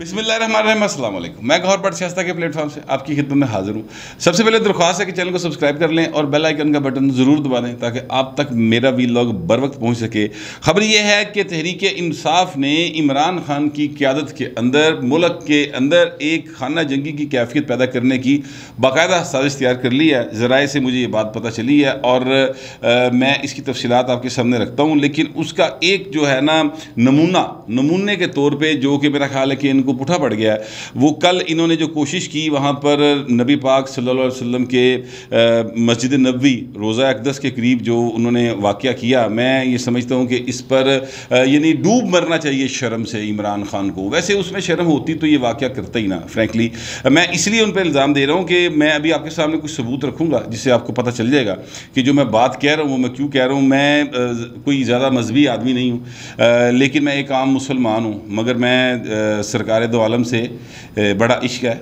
बिस्मिल्लाहिर्रहमानिर्रहीम, अस्सलाम वालेकुम। मैं गौहर बट शास्ता के प्लेटफॉर्म से आपकी खिदमत में हाजिर हूँ। सबसे पहले दरख्वास्त है कि चैनल को सब्सक्राइब कर लें और बेल आइकन का बटन ज़रूर दबा दें ताकि आप तक मेरा वीलॉग बर वक्त पहुँच सके। खबर यह है कि तहरीक इंसाफ ने इमरान खान की क़यादत के अंदर मुल्क के अंदर एक खाना जंगी की कैफियत पैदा करने की बाकायदा साजिश तैयार कर ली है। ज़राए से मुझे ये बात पता चली है और मैं इसकी तफसीलात आपके सामने रखता हूँ, लेकिन उसका एक जो है ना नमूने के तौर पर जो कि मेरा ख्याल है कि इनको पुठा पड़ गया है, वो कल इन्होंने जो कोशिश की वहाँ पर नबी पाक सल्लल्लाहु अलैहि वसल्लम के मस्जिद नबवी रोज़ा अक़दस के करीब जो उन्होंने वाक़या किया, मैं ये समझता हूँ कि इस पर यानी डूब मरना चाहिए शर्म से इमरान खान को। वैसे उसमें शर्म होती तो ये वाक़या करता ही ना, फ्रैंकली। मैं इसलिए उन पर इल्ज़ाम दे रहा हूँ कि मैं अभी आपके सामने कुछ सबूत रखूँगा जिससे आपको पता चल जाएगा कि जो मैं बात कह रहा हूँ वो मैं क्यों कह रहा हूँ। मैं कोई ज़्यादा मजहबी आदमी नहीं हूँ, लेकिन मैं एक आम मुसलमान हूँ, मगर मैं सरकार दो आलम से बड़ा इश्क है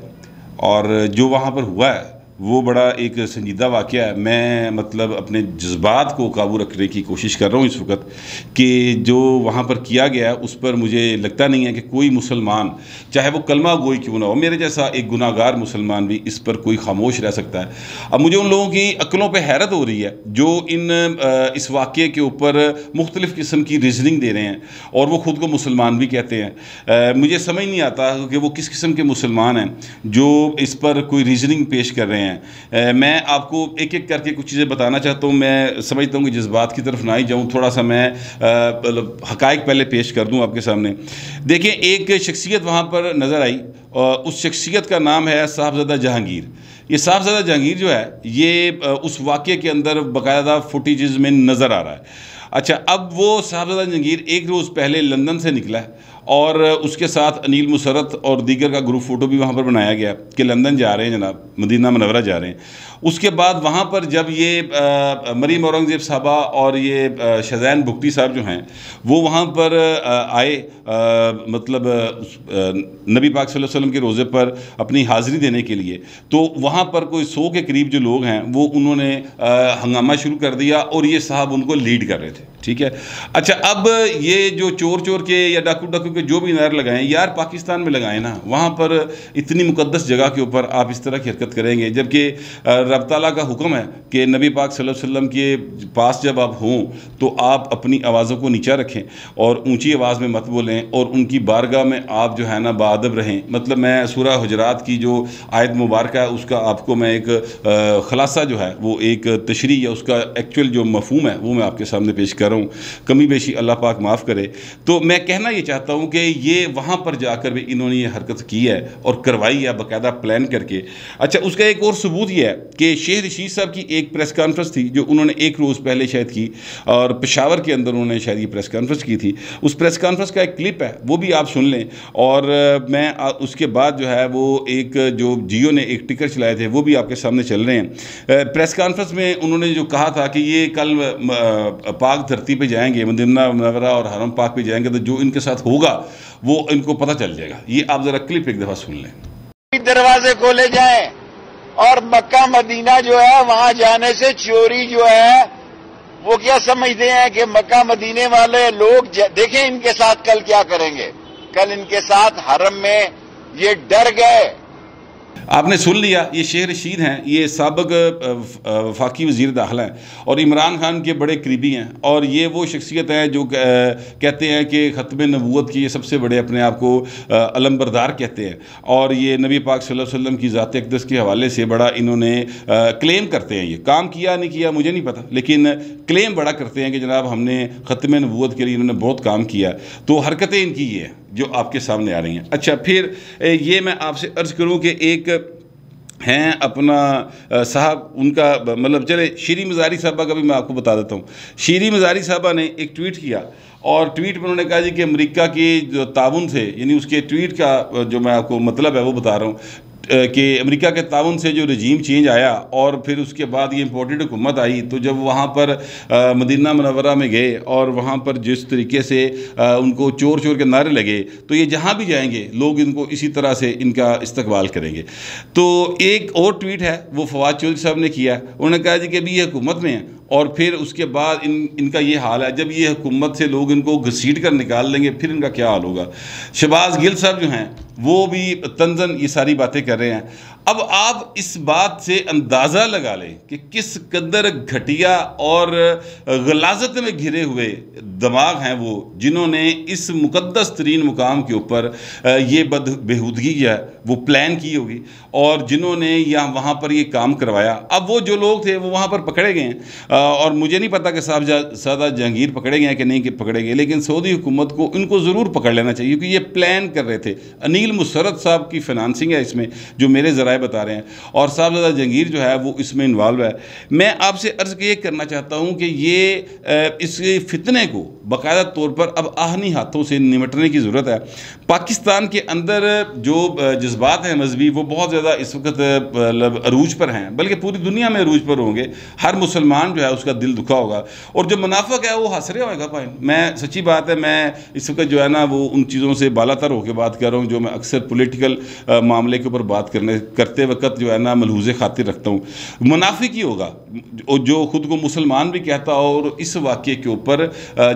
और जो वहाँ पर हुआ है वो बड़ा एक संजीदा वाक़या है। मैं मतलब अपने जज्बात को काबू रखने की कोशिश कर रहा हूँ इस वक्त कि जो वहाँ पर किया गया है उस पर मुझे लगता नहीं है कि कोई मुसलमान, चाहे वो कलमा गोई क्यों ना हो, मेरे जैसा एक गुनाहगार मुसलमान भी इस पर कोई खामोश रह सकता है। अब मुझे उन लोगों की अक्लों पर हैरत हो रही है जो इस वाक़े के ऊपर मुख्तलिफ़ किस्म की रीजनिंग दे रहे हैं और वो ख़ुद को मुसलमान भी कहते हैं। मुझे समझ नहीं आता कि वो किस किस्म के मुसलमान हैं जो इस पर कोई रीजनिंग पेश कर रहे हैं। मैं आपको एक एक करके कुछ चीज़ें बताना चाहता हूँ। मैं समझता हूँ कि जज्बात की तरफ ना ही जाऊँ, थोड़ा सा मैं हक़ाइक़ पहले पेश कर दूँ आपके सामने। देखिए, एक शख्सियत वहाँ पर नज़र आई और उस शख्सियत का नाम है साहबज़ादा जहांगीर। ये साहबज़ादा जहांगीर जो है ये उस वाक़े के अंदर बाकायदा फुटेजेस में नज़र आ रहा है। अच्छा, अब वो साहबज़ादा जहांगीर एक रोज़ पहले लंदन से निकला है और उसके साथ अनिल मुसर्रत और दीगर का ग्रुप फ़ोटो भी वहाँ पर बनाया गया कि लंदन जा रहे हैं जनाब, मदीना मुनव्वरा जा रहे हैं। उसके बाद वहाँ पर जब ये मरीम औरंगज़ेब साहबा और ये शज़ैन बुगटी साहब जो हैं वो वहाँ पर आए, मतलब नबी पाक सल्लल्लाहु अलैहि वसल्लम के रोज़े पर अपनी हाज़िरी देने के लिए, तो वहाँ पर कोई 100 के करीब जो लोग हैं वो उन्होंने हंगामा शुरू कर दिया और ये साहब उनको लीड कर रहे थे। ठीक है। अच्छा, अब ये जो चोर के या डाकू के जो भी नारे लगाएं, यार पाकिस्तान में लगाएं ना, वहाँ पर इतनी मुकद्दस जगह के ऊपर आप इस तरह की हरकत करेंगे, जबकि रब ताला का हुक्म है कि नबी पाक सल्लल्लाहु अलैहि वसल्लम के पास जब आप हों तो आप अपनी आवाज़ों को नीचा रखें और ऊंची आवाज़ में मत बोलें और उनकी बारगाह में आप जो है ना बाअदब रहें। मतलब मैं सूरह हुजरात की जो आयत मुबारक है उसका आपको मैं एक ख़ुलासा जो है वो एक तशरीह या उसका एक्चुअल जो मफ़हूम है वो मैं आपके सामने पेश कर रहा हूँ। कमी बेशी अल्लाह पाक माफ़ करे। तो मैं कहना ये चाहता हूँ कि ये वहाँ पर जाकर भी इन्होंने ये हरकत की है और करवाई है बाकायदा प्लान करके। अच्छा, उसका एक और सबूत ये है कि शेख रशीद साहब की एक प्रेस कॉन्फ्रेंस थी जो उन्होंने एक रोज़ पहले शायद की और पेशावर के अंदर उन्होंने शायद ये प्रेस कॉन्फ्रेंस की थी। उस प्रेस कॉन्फ्रेंस का एक क्लिप है वो भी आप सुन लें और मैं उसके बाद जो है वो एक जो जियो ने एक टिकर चलाए थे वो भी आपके सामने चल रहे हैं। प्रेस कॉन्फ्रेंस में उन्होंने जो कहा था कि ये कल पाक धरती पे जाएंगे, मदीना मुनव्वरा और हरम पाक पे जाएंगे, तो जो इनके साथ होगा वो इनको पता चल जाएगा। ये आप जरा क्लिप एक दफा सुन लें। दरवाजे खोले जाएं और मक्का मदीना जो है वहां जाने से चोरी जो है वो क्या समझते हैं कि मक्का मदीने वाले लोग देखें इनके साथ कल क्या करेंगे। कल इनके साथ हरम में ये डर गए। आपने सुन लिया, ये शेख रशीद हैं, ये साबिक वफाकी वज़ीर दाखिला हैं और इमरान खान के बड़े करीबी हैं और ये वो शख्सियत हैं जो कहते हैं कि ख़त्म नबूवत की ये सबसे बड़े अपने आप को अलमबरदार कहते हैं और ये नबी पाक सल्लल्लाहु अलैहि वसल्लम की ज़ात अक़दस के हवाले से बड़ा इन्होंने क्लेम करते हैं। ये काम किया नहीं किया मुझे नहीं पता, लेकिन क्लेम बड़ा करते हैं कि जनाब हमने ख़त्म नबूवत के लिए इन्होंने बहुत काम किया। तो हरकतें इनकी ये हैं जो आपके सामने आ रही हैं। अच्छा, फिर ये मैं आपसे अर्ज़ करूँ कि एक हैं अपना साहब, उनका मतलब चले शीरी मज़ारी साहबा का भी मैं आपको बता देता हूँ। शीरी मज़ारी साहबा ने एक ट्वीट किया और ट्वीट में उन्होंने कहा जी कि अमेरिका की जो ताउन से, यानी उसके ट्वीट का जो मैं आपको मतलब है वो बता रहा हूँ कि अमेरिका के ताउन से जो रजीम चेंज आया और फिर उसके बाद ये इम्पोर्टेड हुकूमत आई, तो जब वहाँ पर मदीना मुनव्वरा में गए और वहाँ पर जिस तरीके से उनको चोर के नारे लगे, तो ये जहाँ भी जाएंगे लोग इनको इसी तरह से इनका इस्तकबाल करेंगे। तो एक और ट्वीट है वो फवाद चौधरी साहब ने किया, उन्होंने कहा जी कि अभी ये हुकूमत में है और फिर उसके बाद इनका ये हाल है, जब ये हुकूमत से लोग इनको घसीट कर निकाल लेंगे फिर इनका क्या हाल होगा। शहबाज गिल साहब जो हैं वो भी तंजन ये सारी बातें कर रहे हैं। अब आप इस बात से अंदाज़ा लगा लें कि किस कदर घटिया और गलाजत में घिरे हुए दिमाग हैं वो, जिन्होंने इस मुकद्दस तरीन मुकाम के ऊपर ये बेहूदगी है वो प्लान की होगी और जिन्होंने यहाँ वहाँ पर ये काम करवाया। अब वो जो लोग थे वो वहाँ पर पकड़े गए हैं और मुझे नहीं पता कि साहबजादा जहांगीर पकड़े गए हैं कि नहीं कि पकड़े गए, लेकिन सऊदी हुकूमत को इनको ज़रूर पकड़ लेना चाहिए क्योंकि ये प्लान कर रहे थे। अनील मुसर्रत साहब की फाइनेंसिंग है इसमें, जो मेरे ज़राए बता रहे हैं, और साहबजादा जहांगीर जो है वो इसमें इन्वॉल्व है। मैं आपसे अर्ज़ ये करना चाहता हूँ कि ये इस फितने को बाकायदा तौर पर अब आहनी हाथों से निमटने की ज़रूरत है। पाकिस्तान के अंदर जो जज्बात हैं मजहबी वो बहुत ज़्यादा इस वक्त अरूज पर हैं, बल्कि पूरी दुनिया में अरूज पर होंगे। हर मुसलमान जो है उसका दिल दुखा होगा और जो मुनाफिक है वो हंस रहा होगा। भाई मैं सच्ची बात है, मैं इस वक्त जो है ना वो उन चीज़ों से बालातर होकर बात कर रहा हूँ जो मैं अक्सर पॉलिटिकल मामले के ऊपर बात करते वक्त जो है ना मलहूज़े खातिर रखता हूँ। मुनाफिक ही होगा जो ख़ुद को मुसलमान भी कहता हो और इस वाक़े के ऊपर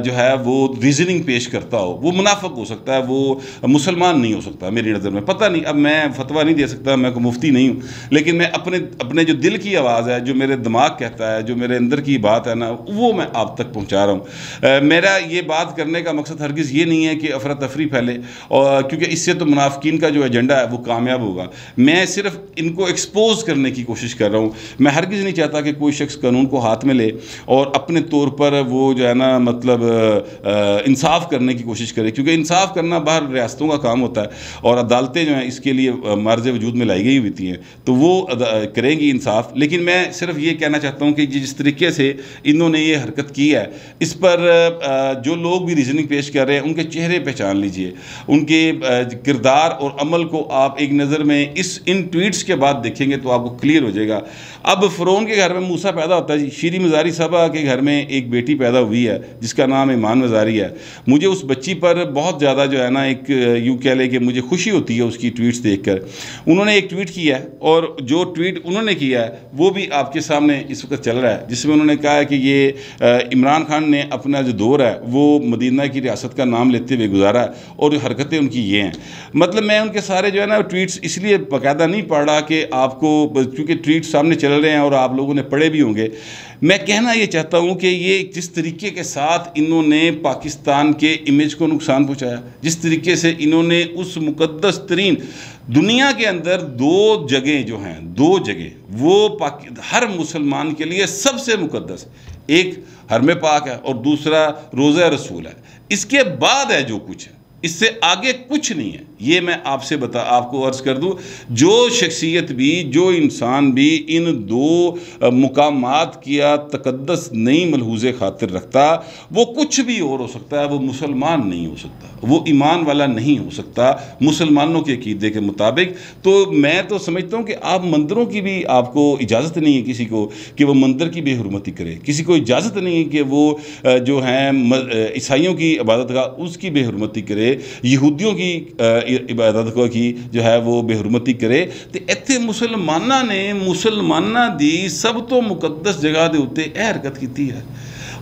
जो है वो रीजनिंग पेश करता हो, वो मुनाफिक हो सकता है, वो मुसलमान नहीं हो सकता मेरी नज़र में। पता नहीं, अब मैं फतवा नहीं दे सकता, मैं कोई मुफ्ती नहीं हूँ, लेकिन मैं अपने जो दिल की आवाज़ है, जो मेरे दिमाग कहता है, जो मेरे अंदर की बात है ना, वो मैं आप तक पहुँचा रहा हूँ। मेरा ये बात करने का मकसद हरगिज़ ये नहीं है कि अफरा तफरी फैले, और क्योंकि इससे तो मुनाफिकीन का जो एजेंडा है वो कामयाब होगा। मैं सिर्फ इनको एक्सपोज करने की कोशिश कर रहा हूँ। मैं हरगिज़ नहीं चाहता कि कोई शख्स कानून को हाथ में ले और अपने तौर पर वो जो है ना मतलब इंसाफ करने की कोशिश करे, क्योंकि इंसाफ करना बाहर रियासतों का काम होता है और अदालतें जो हैं इसके लिए मार्ज़ वजूद में लाई गई होती हैं, तो वो करेंगी इंसाफ। लेकिन मैं सिर्फ ये कहना चाहता हूँ कि जिस तरीके से इन्होंने ये हरकत की है, इस पर जो लोग भी रीजनिंग पेश कर रहे हैं उनके चेहरे पहचान लीजिए, उनके किरदार और अमल को आप एक नज़र में इन ट्वीट्स के बाद देखेंगे तो आपको क्लियर हो जाएगा। अब फ़िरौन के घर में मूसा पैदा होता है जी। शीरी मज़ारी साहबा के घर में एक बेटी पैदा हुई है जिसका नाम ईमान मज़ारी है। मुझे उस बच्ची पर बहुत ज़्यादा जो है ना एक यूँ कह लें कि मुझे खुशी होती है उसकी ट्वीट्स देखकर। उन्होंने एक ट्वीट किया है और जो ट्वीट उन्होंने किया है वो भी आपके सामने इस वक्त चल रहा है, जिसमें उन्होंने कहा है कि ये इमरान खान ने अपना जो दौर है वो मदीना की रियासत का नाम लेते हुए गुजारा है और हरकतें उनकी ये हैं। मतलब मैं उनके सारे जो है ना ट्वीट्स इसलिए बाकायदा नहीं पढ़ रहा कि आपको, क्योंकि ट्वीट सामने चल रहे हैं और आप लोगों ने पढ़े भी होंगे। मैं कहना ये चाहता हूँ कि ये जिस तरीके के साथ इन्होंने पाकिस्तान के इमेज को नुकसान पहुँचाया, जिस तरीके से इन्होंने उस मुकद्दस तरीन दुनिया के अंदर दो जगह जो हैं, दो जगह वो हर मुसलमान के लिए सबसे मुकद्दस, एक हरम पाक है और दूसरा रोज़ा रसूल है। इसके बाद है जो कुछ है, इससे आगे कुछ नहीं है। ये मैं आपको अर्ज़ कर दूं, जो शख्सियत भी, जो इंसान भी इन दो मुकामात किया तकद्दस नहीं मलहूज़े खातिर रखता, वो कुछ भी और हो सकता है, वो मुसलमान नहीं हो सकता, वो ईमान वाला नहीं हो सकता मुसलमानों के अकीदे के मुताबिक। तो मैं तो समझता हूँ कि आप मंदिरों की भी आपको इजाज़त नहीं है किसी को कि वो मंदिर की बेहुरमती करे, किसी को इजाज़त नहीं है कि वो जो है ईसाइयों की इबादत का उसकी बेहुरमती करे, यहूदियों की इबादत को की जो है वो बेहुरमती करे। तो इत्थे मुसलमाना ने मुसलमाना दी सब तो मुकद्दस जगह के उत्ते यह हरकत की है,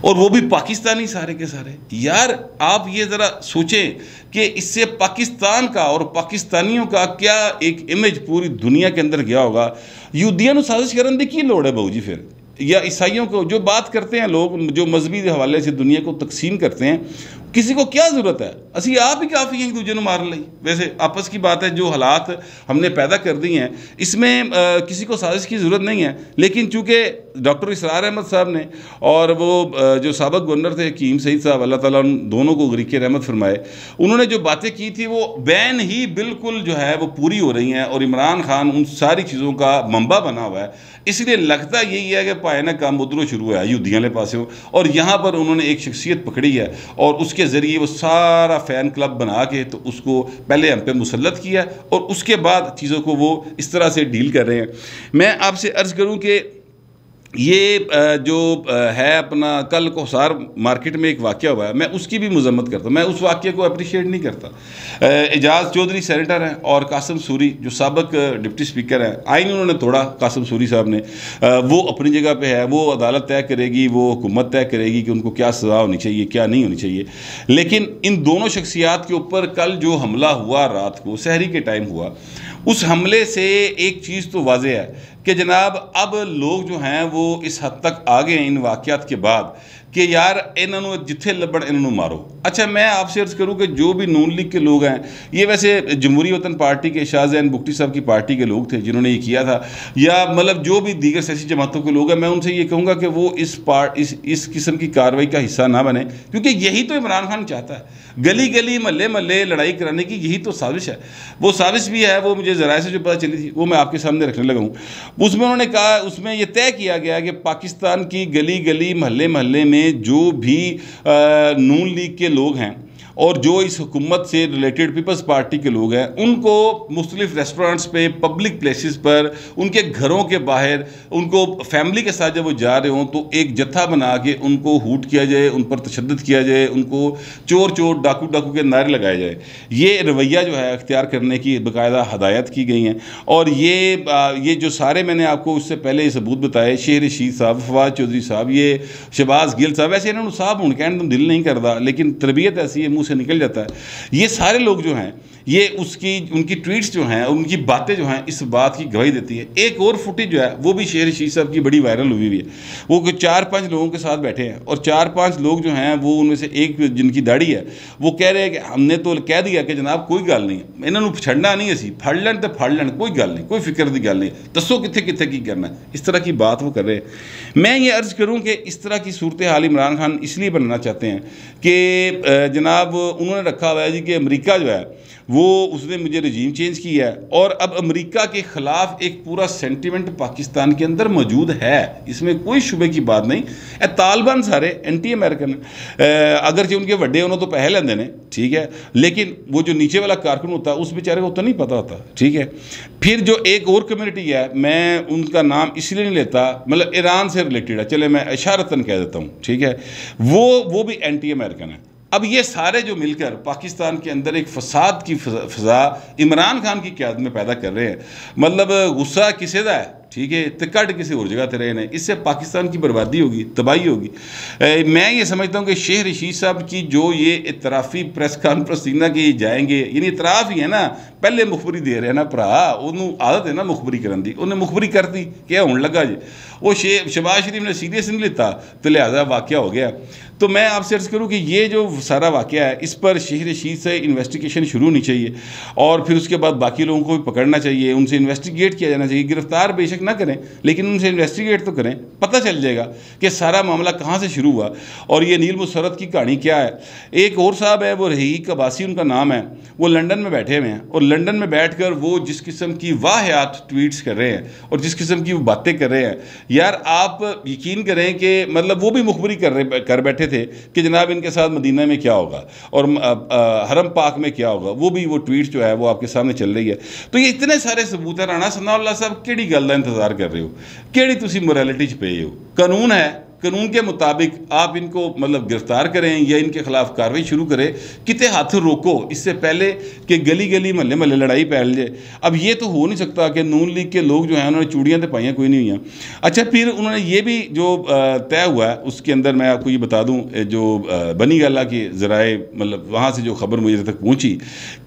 और वो भी पाकिस्तानी सारे के सारे। यार आप ये ज़रा सोचें कि इससे पाकिस्तान का और पाकिस्तानियों का क्या एक इमेज पूरी दुनिया के अंदर गया होगा। यहूदियों को साजिश करने की लोड़ है बहू जी फिर, या ईसाइयों को जो बात करते हैं लोग, जो मजहबी हवाले से दुनिया को तकसीम करते हैं, किसी को क्या ज़रूरत है? असी आप ही काफ़ी हैं एक दूजे को मार ली। वैसे आपस की बात है, जो हालात हमने पैदा कर दी हैं इसमें किसी को साजिश की ज़रूरत नहीं है। लेकिन चूँकि डॉक्टर इसरार अहमद साहब ने और वो जो साबिक़ गवर्नर थे हकीम सईद साहब, अल्लाह ताला उन दोनों को गरीक़ रहमत फरमाए, उन्होंने जो बातें की थी वो बैन ही बिल्कुल जो है वो पूरी हो रही हैं और इमरान खान उन सारी चीज़ों का मंबा बना हुआ है। इसलिए लगता यही है कि पाए ना काम उधरों शुरू है यहूदियों के पास हो, और यहाँ पर उन्होंने एक शख्सियत पकड़ी है और उसके ज़रिए वो सारा फ़ैन क्लब बना के तो उसको पहले हम पे मुसल्लत किया और उसके बाद चीज़ों को वो इस तरह से डील कर रहे हैं। मैं आपसे अर्ज़ करूँ कि ये जो है अपना कल कोसार मार्केट में एक वाक़या हुआ है, मैं उसकी भी मजम्मत करता हूँ, मैं उस वाक़े को अप्रिशिएट नहीं करता। एजाज चौधरी सेनेटर हैं और कासिम सूरी जो साबिक डिप्टी स्पीकर हैं, आइन उन्होंने तोड़ा कासिम सूरी साहब ने, वो अपनी जगह पे है, वो अदालत तय करेगी, वो हुकूमत तय करेगी कि उनको क्या सज़ा होनी चाहिए क्या नहीं होनी चाहिए। लेकिन इन दोनों शख्सियात के ऊपर कल जो हमला हुआ रात को सहरी के टाइम हुआ, उस हमले से एक चीज़ तो वाज़ेह है कि जनाब अब लोग जो हैं वो इस हद तक आ गए इन वाक़यात के बाद कि यार इन्होंने जिथे लबड़ इन्होंने मारो। अच्छा, मैं आपसे अर्ज़ करूँ कि जो भी नून लीग के लोग हैं, ये वैसे जमहूरी वतन पार्टी के शाहजैन बुगटी साहब की पार्टी के लोग थे जिन्होंने ये किया था, या मतलब जो भी दीगर सियासी जमातों के लोग हैं, मैं उनसे ये कहूँगा कि वो इस किस्म की कार्रवाई का हिस्सा ना बने, क्योंकि यही तो इमरान खान चाहता है। गली गली महल्ले महल्ले लड़ाई कराने की यही तो साजिश है। वो साजिश भी है, वो मुझे ज़राए से जो पता चली थी वो मैं आपके सामने रखने लगा हूँ। उसमें उन्होंने कहा, उसमें यह तय किया गया कि पाकिस्तान की गली गली महल्ले महल्ले में जो भी नून लीग के लोग हैं और जो इस हुकूमत से रिलेटेड पीपल्स पार्टी के लोग हैं, उनको मुख्तलिफ रेस्टोरेंट्स पे, पब्लिक प्लेसेस पर, उनके घरों के बाहर, उनको फैमिली के साथ जब वो जा रहे हों तो एक जत्था बना के उनको हूट किया जाए, उन पर तशद्दुद किया जाए, उनको चोर चोर डाकू डाकू के नारे लगाए जाए। ये रवैया जो है अख्तियार करने की बाकायदा हदायत की गई हैं। और ये जो सारे मैंने आपको उससे पहले सबूत बताए, शेर रशीद साहब, फवाद चौधरी साहब, ये शहबाज गिल साहब, ऐसे इन्होंने साहब हूँ कहने तो दिल नहीं करता, लेकिन तरबियत ऐसी है से निकल जाता है। ये सारे लोग जो हैं, ये उनकी ट्वीट्स जो हैं, उनकी बातें जो हैं, इस बात की गवाही देती है। एक और फुटेज जो है वो भी शेर रशीद साहब की बड़ी वायरल हुई है। वो 4-5 लोगों के साथ बैठे हैं और 4-5 लोग जो हैं वो उनमें से एक जिनकी दाढ़ी है वो कह रहे हैं कि हमने तो कह दिया कि जनाब कोई गल नहीं, इन्होंने छड़ना नहीं, असी फड़ लैन तो फड़ लैन, कोई गल नहीं, कोई फिक्र की गल नहीं, दसो कितने कितने की करना है। इस तरह की बात वो कर रहे हैं। मैं ये अर्ज़ करूँ कि इस तरह की सूरत हाल इमरान खान इसलिए बनाना चाहते हैं कि जनाब उन्होंने रखा हुआ है जी कि अमेरिका जो है वो उसने मुझे रजीम चेंज किया है और अब अमेरिका के ख़िलाफ़ एक पूरा सेंटिमेंट पाकिस्तान के अंदर मौजूद है, इसमें कोई शुबे की बात नहीं। तालिबान सारे एंटी अमेरिकन, अगरचे उनके वड्डे उन्होंने तो पैसे लेंदे ने, ठीक है, लेकिन वो जो नीचे वाला कारकुन होता है उस बेचारे को तो नहीं पता होता, ठीक है। फिर जो एक और कम्युनिटी है, मैं उनका नाम इसलिए नहीं लेता, मतलब ईरान से रिलेटेड है, चले मैं इशारतन कह देता हूँ, ठीक है, वो भी एंटी अमेरिकन है। अब ये सारे जो मिलकर पाकिस्तान के अंदर एक फसाद की फ़ज़ा इमरान खान की क़यादत में पैदा कर रहे हैं। मतलब गुस्सा किसे दा है, ठीक है, तो कट किसी और जगह रहे हैं, इससे पाकिस्तान की बर्बादी होगी, तबाही होगी। मैं ये समझता हूँ कि शेर रशीद साहब की जो ये इतराफ़ी प्रेस कॉन्फ्रेंस ना कि जाएंगे, यानी इतराफ़ ही है ना, पहले मुखबरी दे रहे हैं ना भरा, उन्होंने आदत है ना मुखबरी करने की, उन्हें मुखबरी कर दी, क्या होने लगा जी, वो शहबाज शरीफ ने सीरियस नहीं लेता तो लिहाजा वाक़या हो गया। तो मैं आपसे अर्ज़ करूँ कि ये जो सारा वाक़या है इस पर शेर रशीद से इन्वेस्टिगेशन शुरू होनी चाहिए और फिर उसके बाद बाकी लोगों को भी पकड़ना चाहिए, उनसे इन्वेस्टिगेट किया जाना चाहिए। गिरफ्तार बेशक ना करें लेकिन उनसे इन्वेस्टिगेट तो करें, पता चल जाएगा कि सारा मामला कहाँ से शुरू हुआ और ये नील मुसर्रत की कहानी क्या है। एक और साहब है, वो रहीक अब्बासी उनका नाम है, वो लंदन में बैठे हुए हैं और लंदन में बैठकर वो जिस किस्म की वाहियात ट्वीट्स कर रहे हैं और जिस किस्म की वो बातें कर रहे हैं, यार आप यकीन करें कि मतलब वो भी मुखबरी कर बैठे थे कि जनाब इनके साथ मदीना में क्या होगा और हरम पाक में क्या होगा, वो भी वो ट्वीट जो है वो आपके सामने चल रही है। तो ये इतने सारे सबूत है। राणा सनाउल्लाह साहब केड़ी गल दा इंतजार कर रहे हो, केड़ी तुसी मोरालिटी च पे हो। कानून है, कानून के मुताबिक आप इनको मतलब गिरफ्तार करें या इनके खिलाफ कार्रवाई शुरू करें, कितने हाथ रोको इससे पहले कि गली गली महल्ले महल्ले लड़ाई फैल जाए। अब ये तो हो नहीं सकता कि नून लीग के लोग जो हैं उन्होंने चूड़ियाँ तो पाइयाँ कोई नहीं हुई। अच्छा, फिर उन्होंने ये भी जो तय हुआ है उसके अंदर मैं आपको ये बता दूँ, जो बनी गाला की ज़राए मतलब वहाँ से जो खबर मुझे तक पहुँची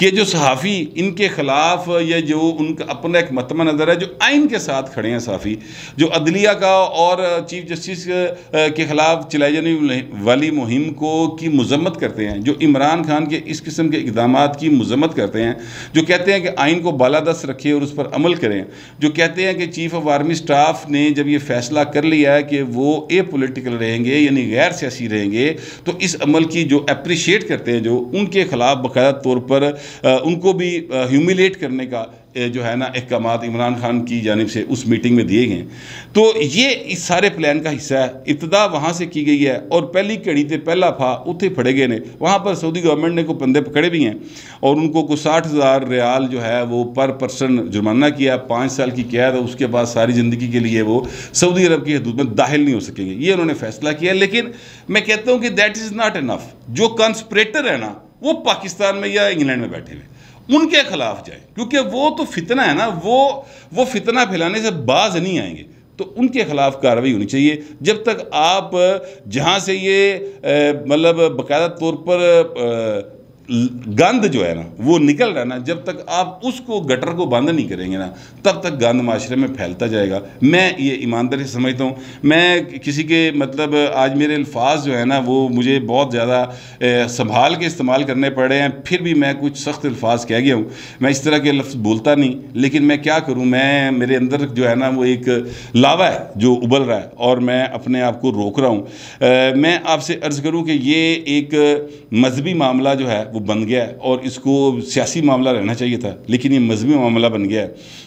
कि जो सहाफ़ी इनके ख़िलाफ़ या जो उनका अपना एक मतमा नज़र है, जो आइन के साथ खड़े हैं सहाफ़ी, जो अदलिया का और चीफ जस्टिस के ख़िलाफ़ चलाई जाने वाली मुहिम को की मजम्मत करते हैं, जो इमरान खान के इस किस्म के इक़दामात की मजम्मत करते हैं, जो कहते हैं कि आइन को बालादस्त रखें और उस पर अमल करें, जो कहते हैं कि चीफ़ ऑफ आर्मी स्टाफ ने जब ये फ़ैसला कर लिया है कि वो ए पोलिटिकल रहेंगे यानी गैर सियासी रहेंगे, तो इस अमल की जो अप्रिशिएट करते हैं, जो उनके ख़िलाफ़ बाकायदा तौर पर उनको भी ह्यूमिलेट करने का जो है ना अहकामात इमरान खान की जानिब से उस मीटिंग में दिए गए। तो ये इस सारे प्लान का हिस्सा है। इब्तदा वहाँ से की गई है और पहली घड़ी से पहला फा उत्थे फड़े गए ने। वहाँ पर सऊदी गवर्नमेंट ने कोई बंदे पकड़े भी हैं और उनको को 60,000 रियाल जो है वो पर पर्सन जुर्माना किया, 5 साल की कैद है, उसके बाद सारी ज़िंदगी के लिए वो सऊदी अरब की हदूद में दाखिल नहीं हो सकेंगे। ये उन्होंने फैसला किया। लेकिन मैं कहता हूँ कि दैट इज़ नॉट इनफ। जो कॉन्स्पिरेटर है ना वो पाकिस्तान में या इंग्लैंड में बैठे हुए, उनके खिलाफ जाए, क्योंकि वो तो फितना है ना, वो फितना फैलाने से बाज नहीं आएंगे। तो उनके खिलाफ कार्रवाई होनी चाहिए। जब तक आप जहाँ से ये मतलब बाकायदा तौर पर गंद जो है ना वो निकल रहा है ना, जब तक आप उसको गटर को बंद नहीं करेंगे ना, तब तक गंद माशरे में फैलता जाएगा। मैं ये ईमानदारी से समझता हूँ। मैं किसी के मतलब आज मेरे अल्फाज जो है ना वो मुझे बहुत ज़्यादा संभाल के इस्तेमाल करने पड़े हैं, फिर भी मैं कुछ सख्त अल्फाज कह गया हूँ। मैं इस तरह के लफ्ज़ बोलता नहीं, लेकिन मैं क्या करूँ, मैं मेरे अंदर जो है ना वो एक लावा है जो उबल रहा है और मैं अपने आप को रोक रहा हूँ। मैं आपसे अर्ज़ करूँ कि ये एक मजहबी मामला जो है वो बन गया है और इसको सियासी मामला रहना चाहिए था, लेकिन ये मजहबी मामला बन गया है।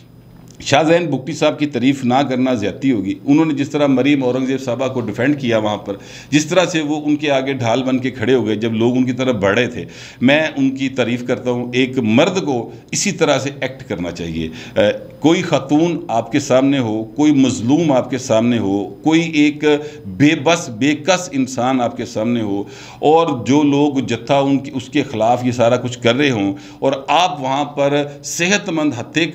शाहजैन बुगटी साहब की तारीफ़ ना करना ज़्यादती होगी। उन्होंने जिस तरह मरीम औरंगज़ेब साहबा को डिफेंड किया वहाँ पर, जिस तरह से वो उनके आगे ढाल बन के खड़े हो गए जब लोग उनकी तरफ बढ़े थे, मैं उनकी तारीफ़ करता हूँ। एक मर्द को इसी तरह से एक्ट करना चाहिए। कोई खातून आपके सामने हो, कोई मजलूम आपके सामने हो, कोई एक बेबस बेकस इंसान आपके सामने हो और जो लोग जत्था उनके उसके ख़िलाफ़ ये सारा कुछ कर रहे हों और आप वहाँ पर सेहतमंद हट्टे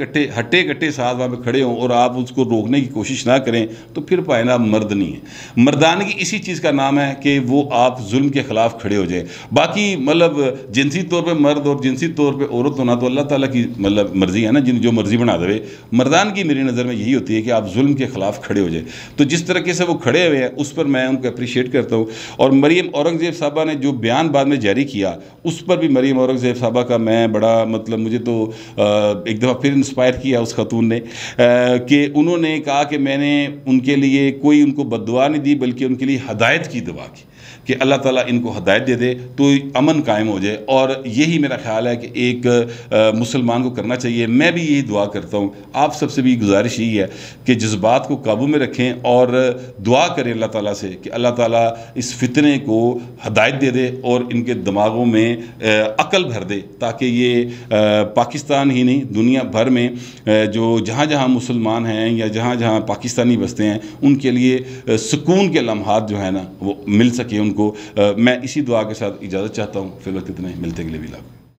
कट्टे साथ वहाँ पे खड़े हों और आप उसको रोकने की कोशिश ना करें, तो फिर पाए ना मर्द नहीं है। मर्दानगी इसी चीज़ का नाम है कि वो आप जुल्म के ख़िलाफ़ खड़े हो जाए। बाकी मतलब जिनसी तौर पे मर्द और जिनसी तौर पे औरत होना तो अल्लाह ताला की मतलब मर्ज़ी है ना, जो मर्ज़ी बना देवे। मर्दानगी मेरी नज़र में यही होती है कि आप जुल्म के ख़िलाफ़ खड़े हो जाए। तो जिस तरीके से वो खड़े हुए हैं उस पर मैं उनको अप्रिशिएट करता हूँ। और मरीम औरंगज़ेब साहबा ने जो बयान बाद में जारी किया उस पर भी मरीम औरंगज़ेब साहबा का मैं बड़ा मतलब मुझे तो एक दफ़ा फिर इंस्पायर किया उस खातून ने कि उन्होंने कहा कि मैंने उनके लिए कोई उनको बद्दुआ नहीं दी बल्कि उनके लिए हदायत की दुआ की कि अल्लाह ताला इनको हदायत दे दे तो अमन कायम हो जाए। और यही मेरा ख्याल है कि एक मुसलमान को करना चाहिए। मैं भी यही दुआ करता हूँ। आप सबसे भी गुजारिश यही है कि जज्बात को काबू में रखें और दुआ करें अल्लाह ताला से कि अल्लाह ताला इस फितने को हदायत दे दे और इनके दिमागों में अकल भर दे, ताकि ये पाकिस्तान ही नहीं दुनिया भर में जो जहाँ जहाँ मुसलमान हैं या जहाँ जहाँ पाकिस्तानी बसते हैं उनके लिए सुकून के लम्हात जो है ना वो मिल सके उनको। मैं इसी दुआ के साथ इजाज़त चाहता हूँ। फिर वक्त इतना ही, मिलते अगले व्लॉग।